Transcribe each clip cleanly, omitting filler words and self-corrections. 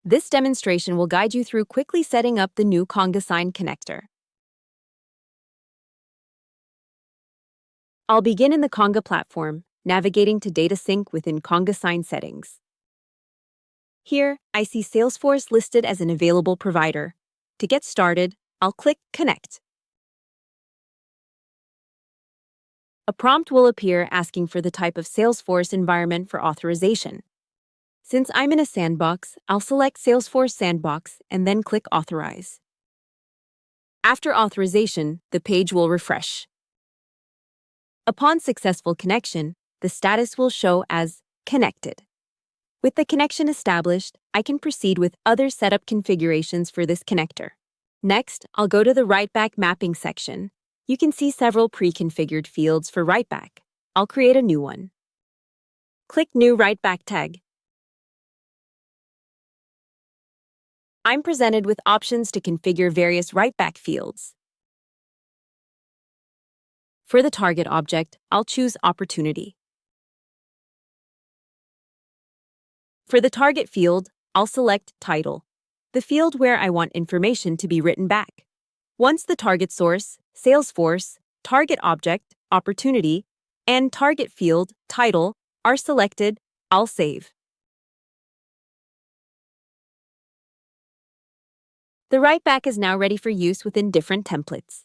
This demonstration will guide you through quickly setting up the new Conga Sign Connector. I'll begin in the Conga platform, navigating to Data Sync within Conga Sign settings. Here, I see Salesforce listed as an available provider. To get started, I'll click Connect. A prompt will appear asking for the type of Salesforce environment for authorization. Since I'm in a Sandbox, I'll select Salesforce Sandbox and then click Authorize. After authorization, the page will refresh. Upon successful connection, the status will show as Connected. With the connection established, I can proceed with other setup configurations for this connector. Next, I'll go to the WriteBack mapping section. You can see several pre-configured fields for WriteBack. I'll create a new one. Click New WriteBack Tag. I'm presented with options to configure various WriteBack fields. For the target object, I'll choose Opportunity. For the target field, I'll select Title, the field where I want information to be written back. Once the target source, Salesforce, target object, Opportunity, and target field, Title, are selected, I'll save. The WriteBack is now ready for use within different templates.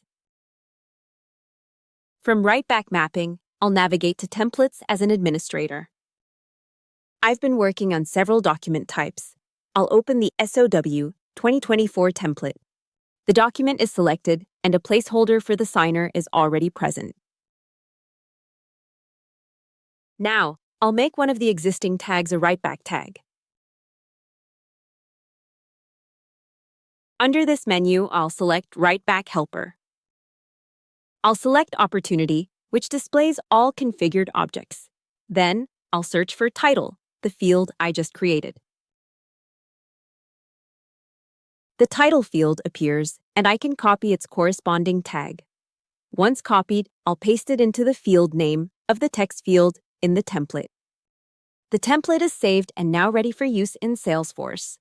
From WriteBack Mapping, I'll navigate to Templates as an administrator. I've been working on several document types. I'll open the SOW 2024 template. The document is selected, and a placeholder for the signer is already present. Now, I'll make one of the existing tags a WriteBack tag. Under this menu, I'll select WriteBack Helper. I'll select Opportunity, which displays all configured objects. Then, I'll search for Title, the field I just created. The Title field appears, and I can copy its corresponding tag. Once copied, I'll paste it into the field name of the text field in the template. The template is saved and now ready for use in Salesforce.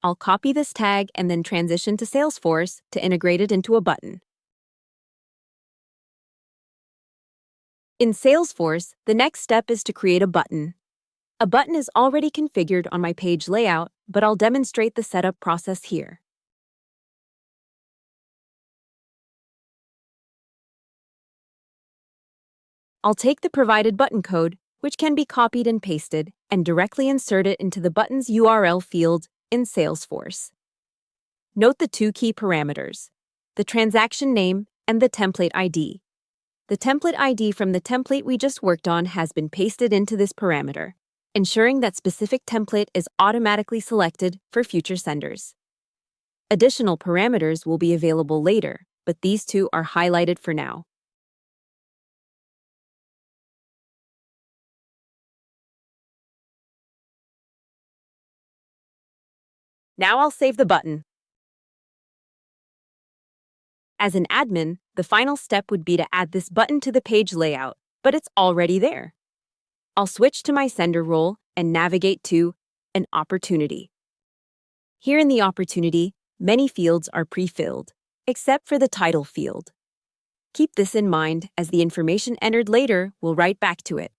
I'll copy this tag and then transition to Salesforce to integrate it into a button. In Salesforce, the next step is to create a button. A button is already configured on my page layout, but I'll demonstrate the setup process here. I'll take the provided button code, which can be copied and pasted, and directly insert it into the button's URL field in Salesforce. Note the two key parameters, the transaction name and the template ID. The template ID from the template we just worked on has been pasted into this parameter, ensuring that specific template is automatically selected for future senders. Additional parameters will be available later, but these two are highlighted for now. Now I'll save the button. As an admin, the final step would be to add this button to the page layout, but it's already there. I'll switch to my sender role and navigate to an opportunity. Here in the opportunity, many fields are pre-filled, except for the title field. Keep this in mind as the information entered later will write back to it.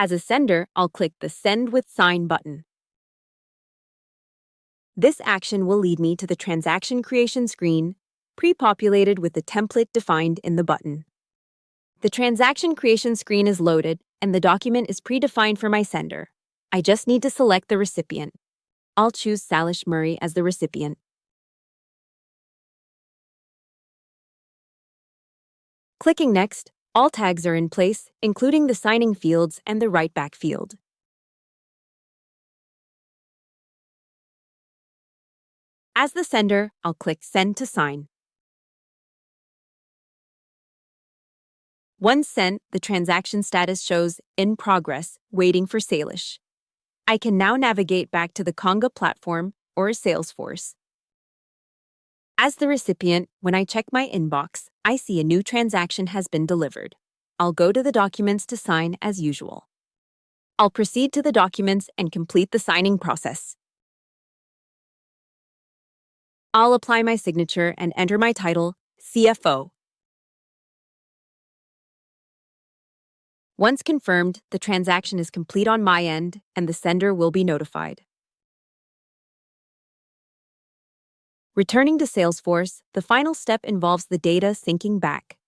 As a sender, I'll click the Send with Sign button. This action will lead me to the transaction creation screen, pre-populated with the template defined in the button. The transaction creation screen is loaded, and the document is predefined for my sender. I just need to select the recipient. I'll choose Salish Murray as the recipient. Clicking Next, all tags are in place, including the signing fields and the WriteBack field. As the sender, I'll click Send to Sign. Once sent, the transaction status shows In Progress, waiting for Salish. I can now navigate back to the Conga platform or Salesforce. As the recipient, when I check my inbox, I see a new transaction has been delivered. I'll go to the documents to sign as usual. I'll proceed to the documents and complete the signing process. I'll apply my signature and enter my title, CFO. Once confirmed, the transaction is complete on my end and the sender will be notified. Returning to Salesforce, the final step involves the data syncing back.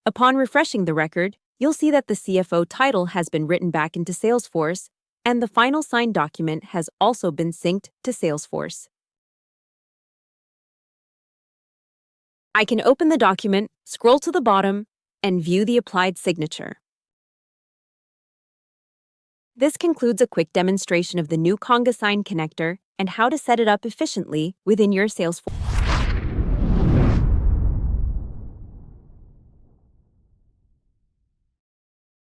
Upon refreshing the record, you'll see that the CFO title has been written back into Salesforce, and the final signed document has also been synced to Salesforce. I can open the document, scroll to the bottom, and view the applied signature. This concludes a quick demonstration of the new Conga Sign Connector and how to set it up efficiently within your Salesforce.